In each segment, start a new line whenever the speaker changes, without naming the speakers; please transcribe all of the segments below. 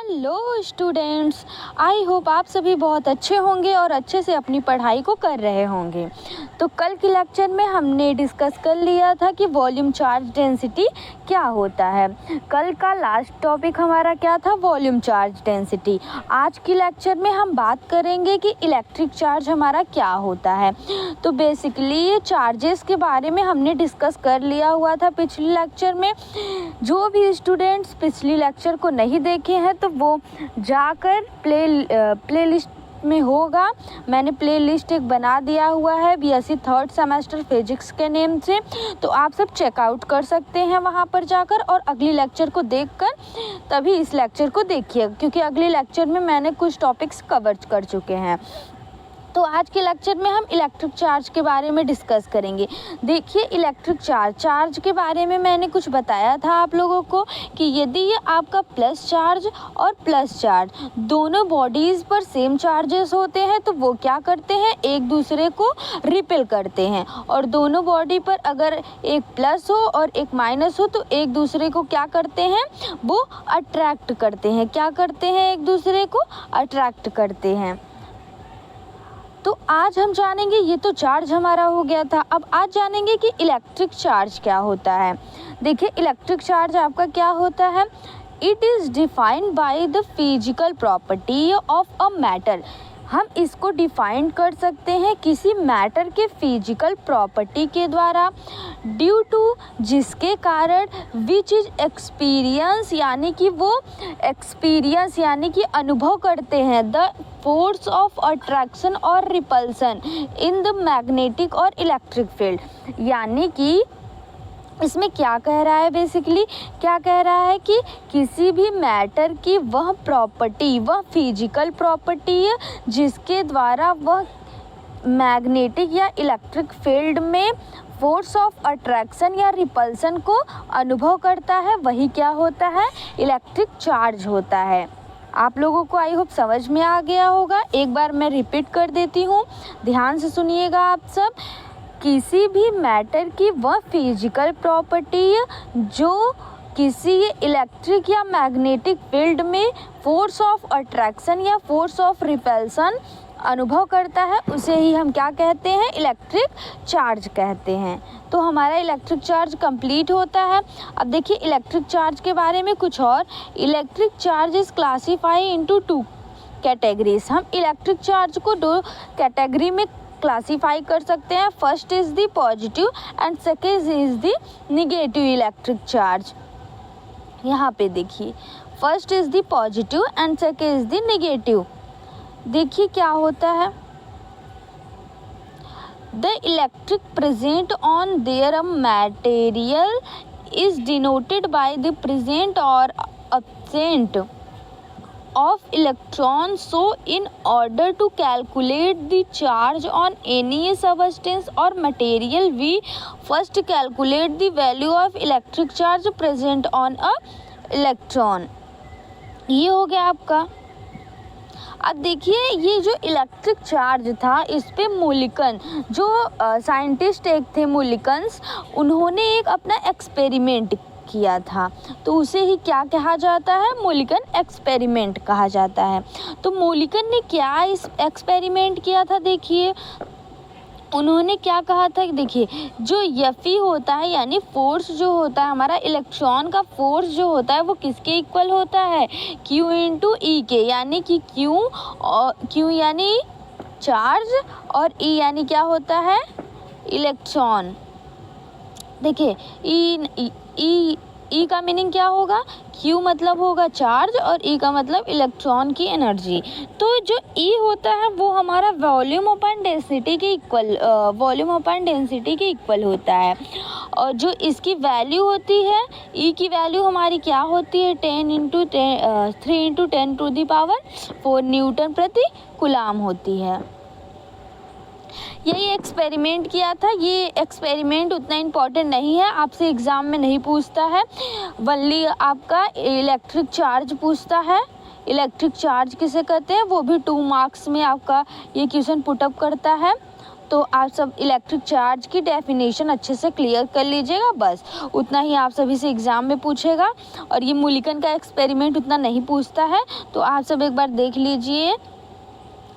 Hello students, I hope आप सभी बहुत अच्छे होंगे और अच्छे से अपनी पढ़ाई को कर रहे होंगे। तो कल के लेक्चर में हमने डिस्कस कर लिया था कि वॉल्यूम चार्ज डेंसिटी क्या होता है। कल का लास्ट टॉपिक हमारा क्या था? Volume charge density. आज की लेक्चर में हम बात करेंगे कि इलेक्ट्रिक चार्ज हमारा क्या होता है। तो बेसिकली ये चार्जेस के बारे में हमने डिस्कस कर लिया हुआ था पिछले लेक्चर में। जो भी स्टूडेंट्स पिछली लेक्चर को नहीं देखे हैं तो वो जाकर प्लेलिस्ट में होगा। मैंने प्लेलिस्ट एक बना दिया हुआ है बीएससी थर्ड सेमेस्टर फिजिक्स के नेम से, तो आप सब चेकआउट कर सकते हैं वहाँ पर जाकर और अगली लेक्चर को देखकर तभी इस लेक्चर को देखिए, क्योंकि अगले लेक्चर में मैंने कुछ टॉपिक्स कवर कर चुके हैं। तो आज के लेक्चर में हम इलेक्ट्रिक चार्ज के बारे में डिस्कस करेंगे। देखिए, इलेक्ट्रिक चार्ज के बारे में मैंने कुछ बताया था आप लोगों को कि यदि ये आपका प्लस चार्ज और प्लस चार्ज दोनों बॉडीज़ पर सेम चार्जेस होते हैं तो वो क्या करते हैं, एक दूसरे को रिपेल करते हैं। और दोनों बॉडी पर अगर एक प्लस हो और एक माइनस हो तो एक दूसरे को क्या करते हैं, वो अट्रैक्ट करते हैं। क्या करते हैं? एक दूसरे को अट्रैक्ट करते हैं। तो आज हम जानेंगे, ये तो चार्ज हमारा हो गया था। अब आज जानेंगे कि इलेक्ट्रिक चार्ज क्या होता है। देखिए, इलेक्ट्रिक चार्ज आपका क्या होता है? It is defined by the physical property of a matter. हम इसको डिफाइन कर सकते हैं किसी मैटर के फिजिकल प्रॉपर्टी के द्वारा, ड्यू टू जिसके कारण विच इज एक्सपीरियंस, यानी कि वो एक्सपीरियंस यानी कि अनुभव करते हैं द फोर्स ऑफ अट्रैक्शन और रिपल्सन इन द मैग्नेटिक और इलेक्ट्रिक फील्ड। यानी कि इसमें क्या कह रहा है, बेसिकली क्या कह रहा है कि किसी भी मैटर की वह प्रॉपर्टी, वह फिजिकल प्रॉपर्टी है जिसके द्वारा वह मैग्नेटिक या इलेक्ट्रिक फील्ड में फोर्स ऑफ अट्रैक्शन या रिपल्सन को अनुभव करता है, वही क्या होता है, इलेक्ट्रिक चार्ज होता है। आप लोगों को आई होप समझ में आ गया होगा। एक बार मैं रिपीट कर देती हूँ, ध्यान से सुनिएगा आप सब। किसी भी मैटर की वह फिजिकल प्रॉपर्टी जो किसी इलेक्ट्रिक या मैग्नेटिक फील्ड में फोर्स ऑफ अट्रैक्शन या फोर्स ऑफ रिपल्सन अनुभव करता है, उसे ही हम क्या कहते हैं, इलेक्ट्रिक चार्ज कहते हैं। तो हमारा इलेक्ट्रिक चार्ज कंप्लीट होता है। अब देखिए इलेक्ट्रिक चार्ज के बारे में कुछ और। Electric charge is classify into two categories. हम इलेक्ट्रिक चार्ज को दो कैटेगरी में क्लासीफाई कर सकते हैं। First is the positive and second is the negative electric charge. यहाँ पे देखिए, first is the positive and second is the negative. देखिए क्या होता है, the electric present on their material is denoted by the present और absent of electrons. So in order to calculate the charge on any substance or material, we first calculate the value of electric charge present on a electron. ये हो गया आपका। अब देखिए, ये जो electric charge था इस पे मूलिकन, जो साइंटिस्ट एक थे मूलिकन्स, उन्होंने एक अपना एक्सपेरिमेंट किया था, तो उसे ही क्या कहा जाता है, मूलिकन एक्सपेरिमेंट कहा जाता है। तो मूलिकन ने क्या इस एक्सपेरिमेंट किया था, देखिए उन्होंने क्या कहा था, देखिए जो एफ होता है यानी फोर्स जो होता है हमारा, इलेक्ट्रॉन का फोर्स जो होता है वो किसके इक्वल होता है, Q इंटू ई के। यानी कि Q यानी चार्ज और E यानी क्या होता है, इलेक्ट्रॉन। देखिए ई का मीनिंग क्या होगा, Q मतलब होगा चार्ज और E का मतलब इलेक्ट्रॉन की एनर्जी। तो जो E होता है वो हमारा वॉल्यूम अपॉन डेंसिटी के इक्वल होता है। और जो इसकी वैल्यू होती है, E की वैल्यू हमारी क्या होती है, 3 into 10 to the power 4 newton प्रति कूलाम होती है। यही एक्सपेरिमेंट किया था। ये एक्सपेरिमेंट उतना इम्पोर्टेंट नहीं है, आपसे एग्ज़ाम में नहीं पूछता है, वनली आपका इलेक्ट्रिक चार्ज पूछता है। इलेक्ट्रिक चार्ज किसे कहते हैं, वो भी 2 मार्क्स में आपका ये क्वेश्चन पुटअप करता है। तो आप सब इलेक्ट्रिक चार्ज की डेफिनेशन अच्छे से क्लियर कर लीजिएगा, बस उतना ही आप सभी से एग्ज़ाम में पूछेगा। और ये मूलिकन का एक्सपेरिमेंट उतना नहीं पूछता है, तो आप सब एक बार देख लीजिए।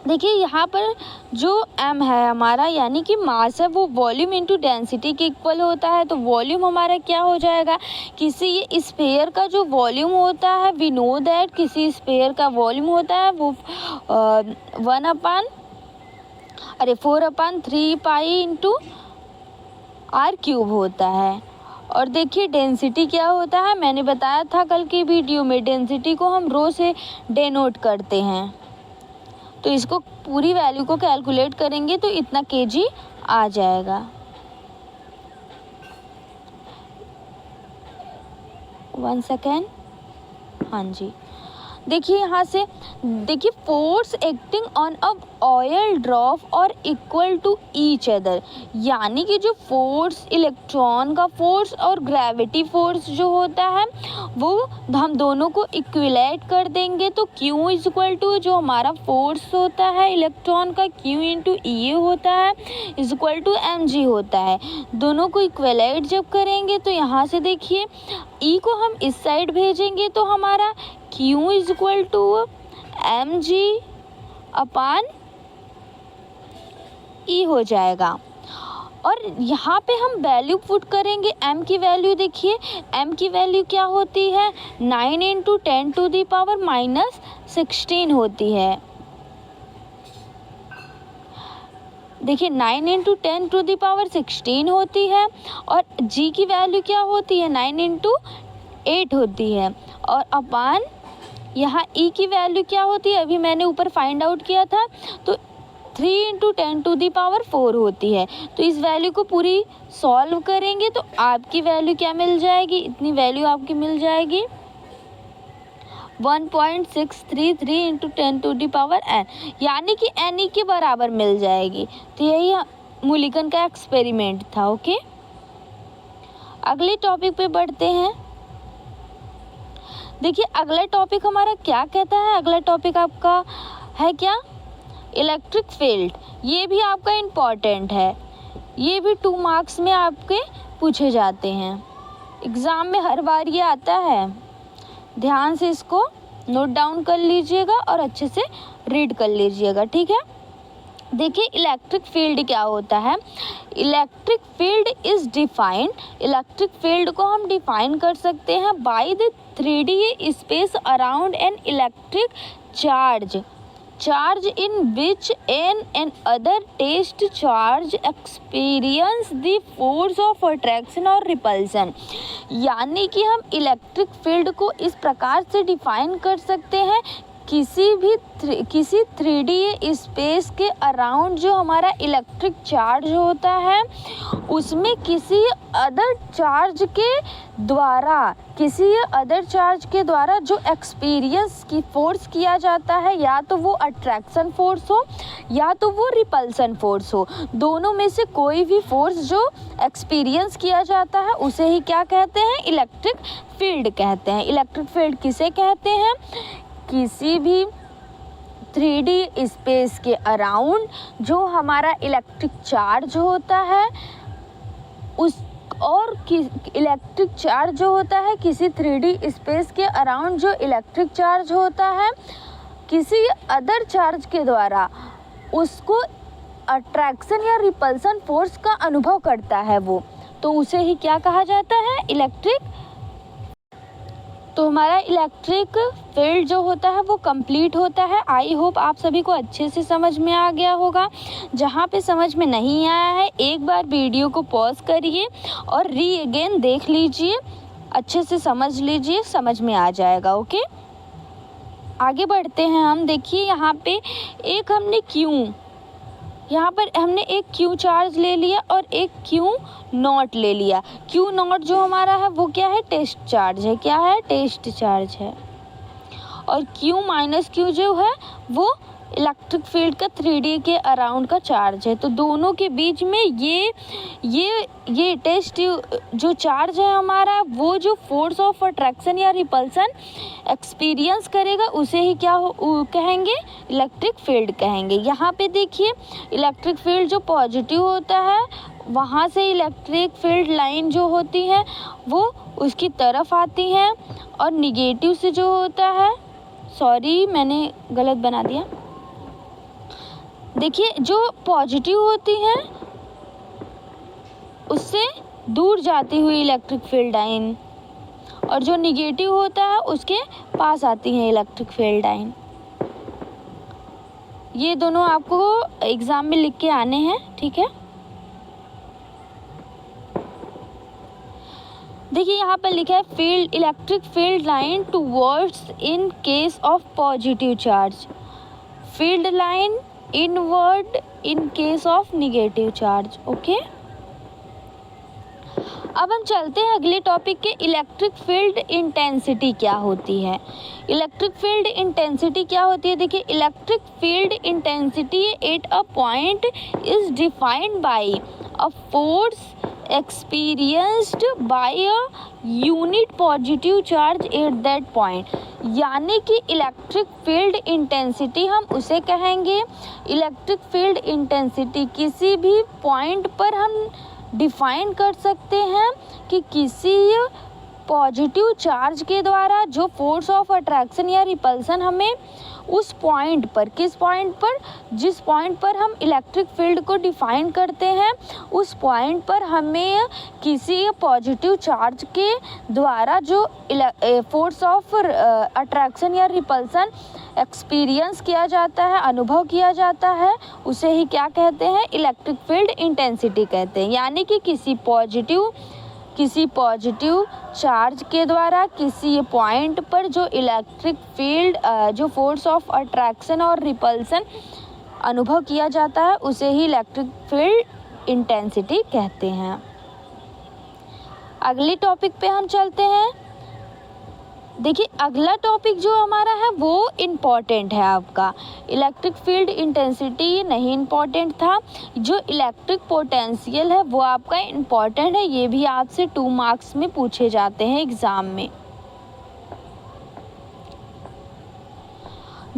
देखिए यहाँ पर जो m है हमारा, यानी कि मास है, वो वॉल्यूम इंटू डेंसिटी के इक्वल होता है। तो वॉल्यूम हमारा क्या हो जाएगा, किसी स्फीयर का जो वॉल्यूम होता है, वी नो दैट किसी स्फीयर का वॉल्यूम होता है वो 4/3 पाई इंटू r क्यूब होता है। और देखिए डेंसिटी क्या होता है, मैंने बताया था कल की वीडियो में, डेंसिटी को हम रो से डेनोट करते हैं। तो इसको पूरी वैल्यू को कैलकुलेट करेंगे तो इतना kg आ जाएगा। 1 सेकेंड, हाँ जी। देखिए यहाँ से देखिए, force acting on a oil drop और इक्वल टू ईच अदर, यानी कि जो फोर्स, इलेक्ट्रॉन का फोर्स और ग्रेविटी फोर्स जो होता है वो हम दोनों को इक्विलेट कर देंगे। तो Q इज इक्वल टू जो हमारा फोर्स होता है इलेक्ट्रॉन का, Q इंटू E होता है, इज इक्वल टू mg होता है। दोनों को इक्विलेट जब करेंगे तो यहाँ से देखिए E को हम इस साइड भेजेंगे तो हमारा Q is equal to mg upon E हो जाएगा। और यहाँ पे हम वैल्यू पुट करेंगे, m की वैल्यू देखिए, m की वैल्यू क्या होती है, 9 इंटू 10⁻⁻16 होती है। देखिए 9 इंटू 10⁻16 होती है। और g की वैल्यू क्या होती है, 9 इंटू 8 होती है। और अपान यहाँ E की वैल्यू क्या होती है, अभी मैंने ऊपर फाइंड आउट किया था, तो 3 इंटू 10⁻4 होती है। तो इस वैल्यू को पूरी सॉल्व करेंगे तो आपकी वैल्यू क्या मिल जाएगी, इतनी वैल्यू आपकी मिल जाएगी 1.633 इंटू 10⁻n, यानी कि n के बराबर मिल जाएगी। तो यही मूलिकन का एक्सपेरिमेंट था। ओके, अगले टॉपिक पे बढ़ते हैं। देखिए अगला टॉपिक हमारा क्या कहता है, अगला टॉपिक आपका है क्या, इलेक्ट्रिक फील्ड। ये भी आपका इम्पॉर्टेंट है, ये भी 2 मार्क्स में आपके पूछे जाते हैं, एग्ज़ाम में हर बार ये आता है। ध्यान से इसको नोट डाउन कर लीजिएगा और अच्छे से रीड कर लीजिएगा, ठीक है। देखिए इलेक्ट्रिक फील्ड क्या होता है, electric field is defined, electric field को हम डिफाइन कर सकते हैं by the 3D space around an electric charge in which an other test charge experience the force of attraction और repulsion। यानी कि हम इलेक्ट्रिक फील्ड को इस प्रकार से डिफाइन कर सकते हैं, किसी 3D स्पेस के अराउंड जो हमारा इलेक्ट्रिक चार्ज होता है उसमें किसी अदर चार्ज के द्वारा जो एक्सपीरियंस की फोर्स किया जाता है, या तो वो अट्रैक्शन फोर्स हो या तो वो रिपल्सन फोर्स हो, दोनों में से कोई भी फोर्स जो एक्सपीरियंस किया जाता है उसे ही क्या कहते हैं, इलेक्ट्रिक फील्ड कहते हैं। इलेक्ट्रिक फील्ड किसे कहते हैं, किसी भी 3D स्पेस के अराउंड जो हमारा इलेक्ट्रिक चार्ज होता है इलेक्ट्रिक चार्ज जो होता है किसी 3D स्पेस के अराउंड जो इलेक्ट्रिक चार्ज होता है किसी अदर चार्ज के द्वारा उसको अट्रैक्शन या रिपल्सन फोर्स का अनुभव करता है वो, तो उसे ही क्या कहा जाता है, इलेक्ट्रिक। तो हमारा इलेक्ट्रिक फील्ड जो होता है वो कंप्लीट होता है। आई होप आप सभी को अच्छे से समझ में आ गया होगा। जहाँ पे समझ में नहीं आया है एक बार वीडियो को पॉज करिए और अगेन देख लीजिए, अच्छे से समझ लीजिए, समझ में आ जाएगा। ओके, आगे बढ़ते हैं हम। देखिए यहाँ पे यहाँ पर हमने एक Q चार्ज ले लिया और एक Q नॉट ले लिया। Q नॉट जो हमारा है वो क्या है, टेस्ट चार्ज है। क्या है, टेस्ट चार्ज है। और Q माइनस Q जो है वो इलेक्ट्रिक फील्ड का 3D के अराउंड का चार्ज है। तो दोनों के बीच में ये टेस्ट जो चार्ज है हमारा, वो जो फोर्स ऑफ अट्रैक्शन या रिपल्सन एक्सपीरियंस करेगा उसे ही क्या कहेंगे, इलेक्ट्रिक फील्ड कहेंगे। यहाँ पे देखिए इलेक्ट्रिक फील्ड जो पॉजिटिव होता है वहाँ से इलेक्ट्रिक फील्ड लाइन जो होती है वो उसकी तरफ आती है, और निगेटिव से जो होता है, सॉरी मैंने गलत बना दिया, देखिए जो पॉजिटिव होती है उससे दूर जाती हुई इलेक्ट्रिक फील्ड लाइन, और जो निगेटिव होता है उसके पास आती है इलेक्ट्रिक फील्ड लाइन। ये दोनों आपको एग्जाम में लिख के आने हैं, ठीक है। देखिए यहाँ पर लिखा है field, electric field line towards in case of positive charge, field line inward in case of negative charge. Okay, अब हम चलते हैं अगले टॉपिक के, इलेक्ट्रिक फील्ड इंटेंसिटी क्या होती है। इलेक्ट्रिक फील्ड इंटेंसिटी क्या होती है, देखिए electric field intensity at a point is defined bye a force experienced by a unit positive charge at that point। यानी कि इलेक्ट्रिक फील्ड इंटेंसिटी हम उसे कहेंगे, इलेक्ट्रिक फील्ड इंटेंसिटी किसी भी पॉइंट पर हम डिफाइन कर सकते हैं कि किसी पॉजिटिव चार्ज के द्वारा जो फोर्स ऑफ अट्रैक्शन या रिपल्सन हमें उस पॉइंट पर, किस पॉइंट पर, जिस पॉइंट पर हम इलेक्ट्रिक फील्ड को डिफाइन करते हैं उस पॉइंट पर हमें किसी पॉजिटिव चार्ज के द्वारा जो फोर्स ऑफ अट्रैक्शन या रिपल्सन एक्सपीरियंस किया जाता है, अनुभव किया जाता है, उसे ही क्या कहते हैं, इलेक्ट्रिक फील्ड इंटेंसिटी कहते हैं। यानी कि किसी पॉजिटिव चार्ज के द्वारा किसी पॉइंट पर जो इलेक्ट्रिक फील्ड जो फोर्स ऑफ अट्रैक्शन और रिपल्सन अनुभव किया जाता है उसे ही इलेक्ट्रिक फील्ड इंटेंसिटी कहते हैं। अगले टॉपिक पे हम चलते हैं। देखिए अगला टॉपिक जो हमारा है वो इम्पॉर्टेंट है आपका, इलेक्ट्रिक फील्ड इंटेंसिटी नहीं इम्पॉर्टेंट था, जो इलेक्ट्रिक पोटेंशियल है वो आपका इम्पॉर्टेंट है। ये भी आपसे 2 मार्क्स में पूछे जाते हैं एग्ज़ाम में।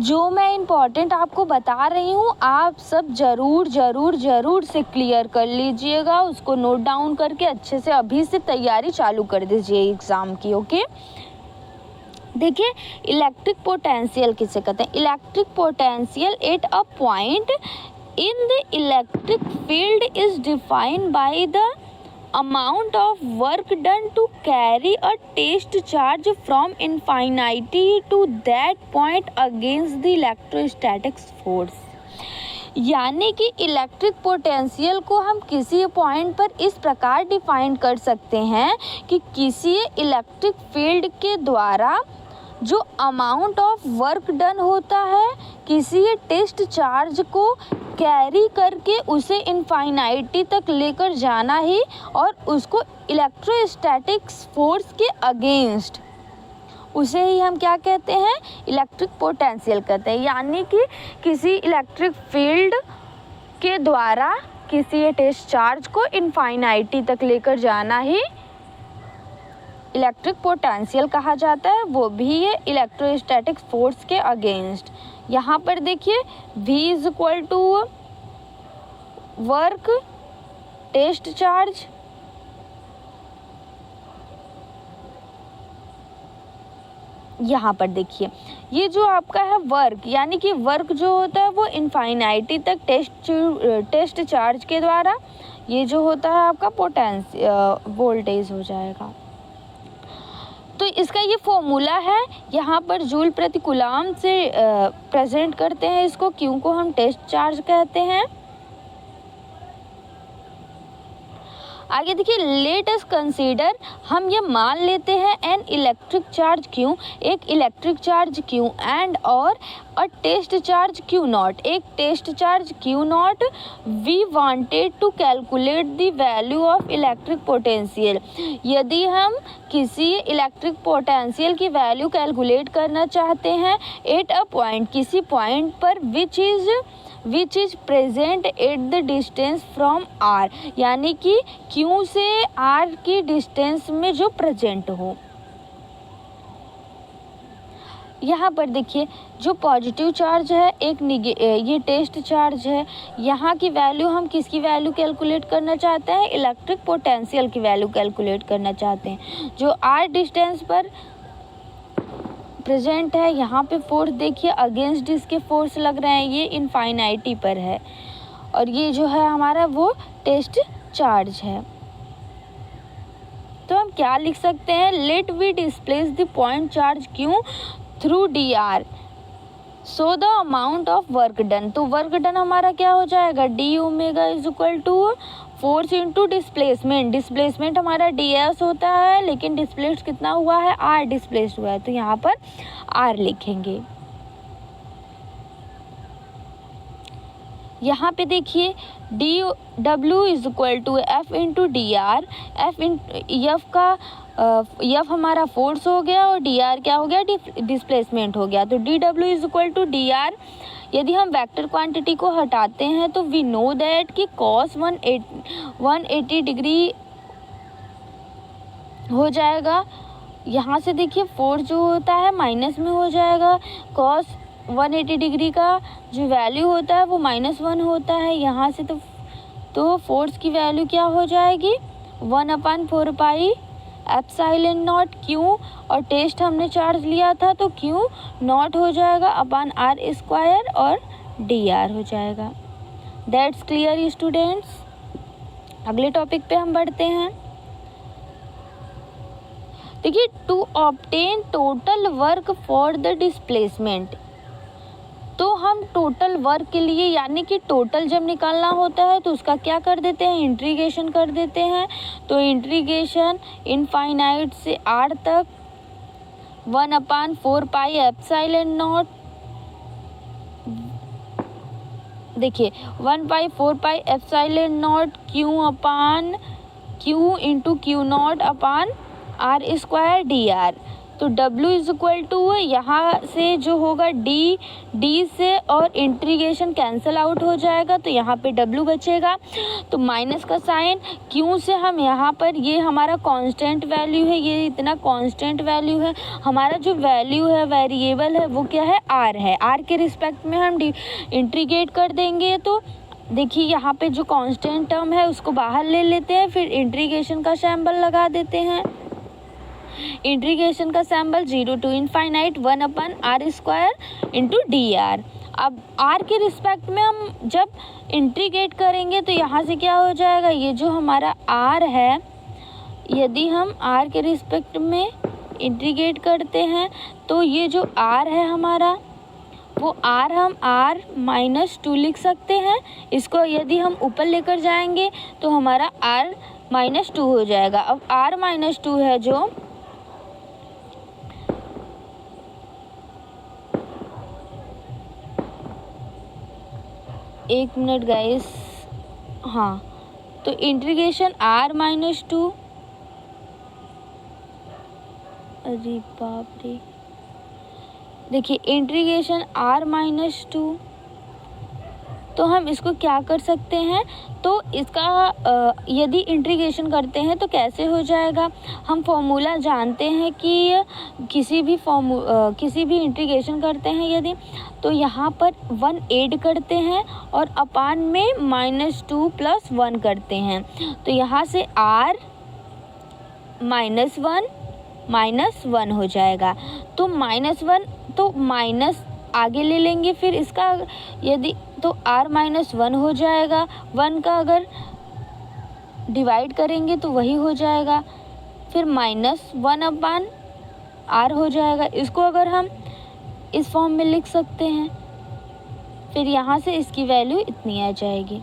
जो मैं इम्पॉर्टेंट आपको बता रही हूँ आप सब ज़रूर से क्लियर कर लीजिएगा, उसको नोट डाउन करके अच्छे से अभी से तैयारी चालू कर दीजिए एग्ज़ाम की। ओके, देखिए इलेक्ट्रिक पोटेंशियल किसे कहते हैं, electric potential at a point in the electric field is defined by the amount of work done to carry a test charge from infinity to that point against the electrostatic force. यानी कि electric potential को हम किसी point पर इस प्रकार define कर सकते हैं कि किसी इलेक्ट्रिक फील्ड के द्वारा जो अमाउंट ऑफ वर्क डन होता है किसी टेस्ट चार्ज को कैरी करके उसे इनफाइनाइटी तक लेकर जाना ही, और उसको इलेक्ट्रोस्टैटिक्स फोर्स के अगेंस्ट, उसे ही हम क्या कहते हैं, इलेक्ट्रिक पोटेंशियल कहते हैं। यानी कि किसी इलेक्ट्रिक फील्ड के द्वारा किसी टेस्ट चार्ज को इनफाइनाइटी तक लेकर जाना ही इलेक्ट्रिक पोटेंशियल कहा जाता है, वो भी है इलेक्ट्रोस्टैटिक फोर्स के अगेंस्ट। यहाँ पर देखिए V is equal to work test charge, यहाँ पर देखिए ये जो आपका है वर्क, यानी कि वर्क जो होता है वो इनफाइनाइटी तक टेस्ट चार्ज के द्वारा, ये जो होता है आपका वोल्टेज हो जाएगा। तो इसका ये फॉर्मूला है, यहाँ पर जूल प्रति कूलम से प्रेजेंट करते हैं इसको, क्यू को हम टेस्ट चार्ज कहते हैं। आगे देखिए लेट अस कंसीडर, हम ये मान लेते हैं एन इलेक्ट्रिक चार्ज क्यू, एक इलेक्ट्रिक चार्ज क्यू एंड और a test charge q naught, एक test charge q naught. We wanted to calculate the value of electric potential, यदि हम किसी इलेक्ट्रिक पोटेंशियल की वैल्यू कैलकुलेट करना चाहते हैं एट अ पॉइंट, किसी पॉइंट पर which is present at the distance from r, यानी कि क्यू से आर की डिस्टेंस में जो प्रेजेंट हो। यहाँ पर देखिए जो पॉजिटिव चार्ज है ये टेस्ट चार्ज है। यहाँ की वैल्यू हम किसकी वैल्यू कैलकुलेट करना चाहते हैं, इलेक्ट्रिक पोटेंशियल की वैल्यू कैलकुलेट करना चाहते हैं जो आर डिस्टेंस पर प्रेजेंट है। यहाँ पे फोर्स देखिए अगेंस्ट इसके फोर्स लग रहे हैं, ये इनफाइनाइटी पर है और ये जो है हमारा वो टेस्ट चार्ज है। तो हम क्या लिख सकते हैं, let we displace the point charge q through d r so the amount of work done. तो वर्क डन हमारा क्या हो जाएगा, d omega is equal to force into displacement. Displacement हमारा डी एस होता है लेकिन डिस्प्लेस्ड कितना हुआ है, आर डिस्प्लेस्ड हुआ है, तो यहाँ पर आर लिखेंगे। यहाँ पे देखिए डी डब्ल्यू is equal to f into d r. F हमारा फोर्स हो गया और डी आर क्या हो गया, डिस्प्लेसमेंट हो गया। तो डी डब्ल्यू is equal to d r. यदि हम वेक्टर क्वांटिटी को हटाते हैं तो वी नो दैट कि कॉस 180 डिग्री हो जाएगा। यहाँ से देखिए फोर्स जो होता है माइनस में हो जाएगा, कॉस 180 डिग्री का जो वैल्यू होता है वो -1 होता है। यहाँ से तो फोर्स की वैल्यू क्या हो जाएगी, 1/4 पाई एप्सिलॉन नॉट क्यू, और टेस्ट हमने चार्ज लिया था तो क्यू नॉट हो जाएगा अपान आर स्क्वायर और डी आर हो जाएगा। That's clear students. अगले टॉपिक पे हम बढ़ते हैं। देखिए to obtain total work for the displacement, तो हम टोटल वर्क के लिए यानी कि टोटल जब निकालना होता है तो उसका क्या कर देते हैं, इंटीग्रेशन कर देते हैं। तो इंटीग्रेशन इनफाइनाइट से आर तक 1/4 पाई एप्सिलॉन नॉट, देखिए 1/4 pi epsilon naught q into q naught upon r square d r. तो W इज इक्वल टू यहाँ से जो होगा डी से और इंटीग्रेशन कैंसिल आउट हो जाएगा तो यहाँ पे W बचेगा। तो माइनस का साइन, Q से हम यहाँ पर, ये हमारा कांस्टेंट वैल्यू है, ये इतना कांस्टेंट वैल्यू है। हमारा जो वैल्यू है वेरिएबल है वो क्या है, R है। R के रिस्पेक्ट में हम इंटीग्रेट कर देंगे। तो देखिए यहाँ पे जो कांस्टेंट टर्म है उसको बाहर ले लेते हैं, फिर इंटीग्रेशन का सिंबल लगा देते हैं। इंटीग्रेशन का symbol 0 to infinite 1/r square into d are. अब r के रिस्पेक्ट में हम जब इंटीग्रेट करेंगे तो यहाँ से क्या हो जाएगा, ये जो हमारा r है, यदि हम r के रिस्पेक्ट में इंटीग्रेट करते हैं तो ये जो r है हमारा, वो r हम r-2 लिख सकते हैं। इसको यदि हम ऊपर लेकर जाएंगे तो हमारा r-2 हो जाएगा। अब r-2 है जो, एक मिनट गाइस, हाँ, तो इंटीग्रेशन r-2, अरे बाप रे, देखिए इंटीग्रेशन r-2, तो हम इसको क्या कर सकते हैं, तो इसका यदि इंटीग्रेशन करते हैं तो कैसे हो जाएगा, हम फॉर्मूला जानते हैं कि किसी भी इंटीग्रेशन करते हैं यदि, तो यहाँ पर 1 ऐड करते हैं और अपान में -2 + 1 करते हैं। तो यहाँ से r -1 हो जाएगा। तो -1 तो माइनस आगे ले लेंगे, फिर इसका यदि तो r-1 हो जाएगा। 1 का अगर डिवाइड करेंगे तो वही हो जाएगा, फिर -1/r हो जाएगा। इसको अगर हम इस फॉर्म में लिख सकते हैं, फिर यहाँ से इसकी वैल्यू इतनी आ जाएगी,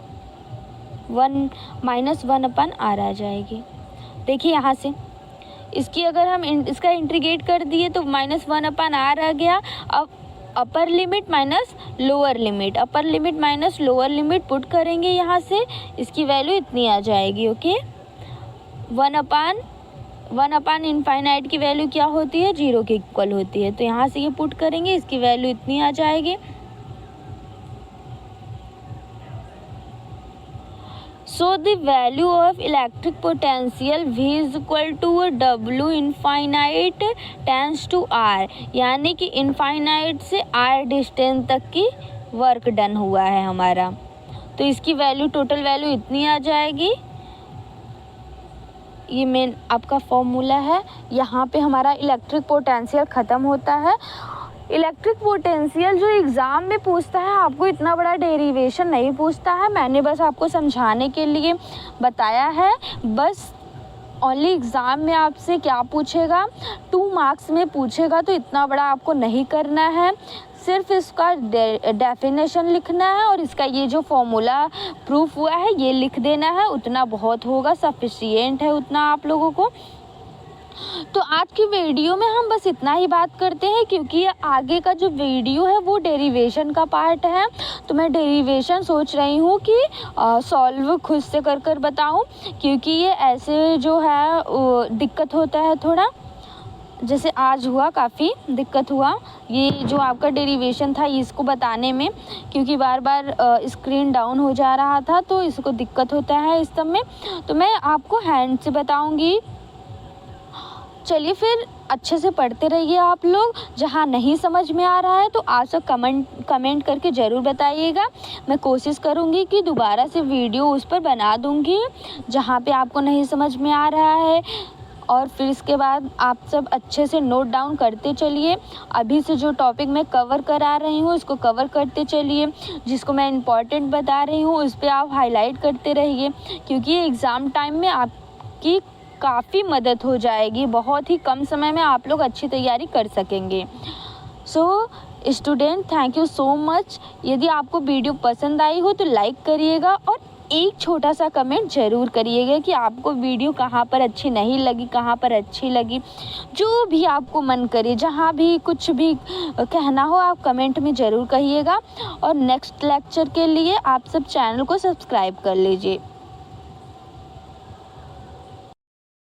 -1/r आ जाएगी। देखिए यहाँ से इसकी अगर हम इसका इंटीग्रेट कर दिए तो -1/r आ गया। अब upper limit minus lower limit, upper limit minus lower limit put करेंगे, यहाँ से इसकी वैल्यू इतनी आ जाएगी। ओके, 1/इनफाइनाइट की वैल्यू क्या होती है, 0 के इक्वल होती है। तो यहाँ से ये पुट करेंगे, इसकी वैल्यू इतनी आ जाएगी। So the value of electric potential V is equal to W infinite tends to R, यानी कि इनफाइनाइट से R डिस्टेंस तक की वर्क डन हुआ है हमारा। तो इसकी वैल्यू, टोटल वैल्यू इतनी आ जाएगी। ये मेन आपका फॉर्मूला है। यहाँ पे हमारा इलेक्ट्रिक पोटेंशियल ख़त्म होता है। इलेक्ट्रिक पोटेंशियल जो एग्ज़ाम में पूछता है, आपको इतना बड़ा डेरिवेशन नहीं पूछता है, मैंने बस आपको समझाने के लिए बताया है। बस ओनली एग्ज़ाम में आपसे क्या पूछेगा, 2 मार्क्स में पूछेगा, तो इतना बड़ा आपको नहीं करना है। सिर्फ इसका डेफिनेशन लिखना है और इसका ये जो फॉर्मूला प्रूफ हुआ है ये लिख देना है। उतना बहुत होगा, सफिशिएंट है उतना आप लोगों को। तो आज की वीडियो में हम बस इतना ही बात करते हैं, क्योंकि ये आगे का जो वीडियो है वो डेरिवेशन का पार्ट है। तो मैं डेरिवेशन सोच रही हूँ कि सॉल्व खुद से कर बताऊँ, क्योंकि ये ऐसे जो है दिक्कत होता है थोड़ा, जैसे आज हुआ, काफ़ी दिक्कत हुआ ये जो आपका डेरिवेशन था इसको बताने में, क्योंकि बार बार स्क्रीन डाउन हो जा रहा था, तो इसको दिक्कत होता है इस सब में। तो मैं आपको हैंड से बताऊँगी। चलिए फिर अच्छे से पढ़ते रहिए आप लोग। जहाँ नहीं समझ में आ रहा है तो आप सब कमेंट करके ज़रूर बताइएगा। मैं कोशिश करूँगी कि दोबारा से वीडियो उस पर बना दूँगी जहाँ पे आपको नहीं समझ में आ रहा है। और फिर इसके बाद आप सब अच्छे से नोट डाउन करते चलिए। अभी से जो टॉपिक मैं कवर करा रही हूँ उसको कवर करते चलिए। जिसको मैं इम्पॉर्टेंट बता रही हूँ उस पर आप हाईलाइट करते रहिए, क्योंकि एग्ज़ाम टाइम में आपकी काफ़ी मदद हो जाएगी। बहुत ही कम समय में आप लोग अच्छी तैयारी कर सकेंगे। So student, thank you so much. यदि आपको वीडियो पसंद आई हो तो लाइक करिएगा और एक छोटा सा कमेंट ज़रूर करिएगा कि आपको वीडियो कहाँ पर अच्छी नहीं लगी, कहाँ पर अच्छी लगी। जो भी आपको मन करे, जहाँ भी कुछ भी कहना हो आप कमेंट में ज़रूर कहिएगा। और नेक्स्ट लेक्चर के लिए आप सब चैनल को सब्सक्राइब कर लीजिए।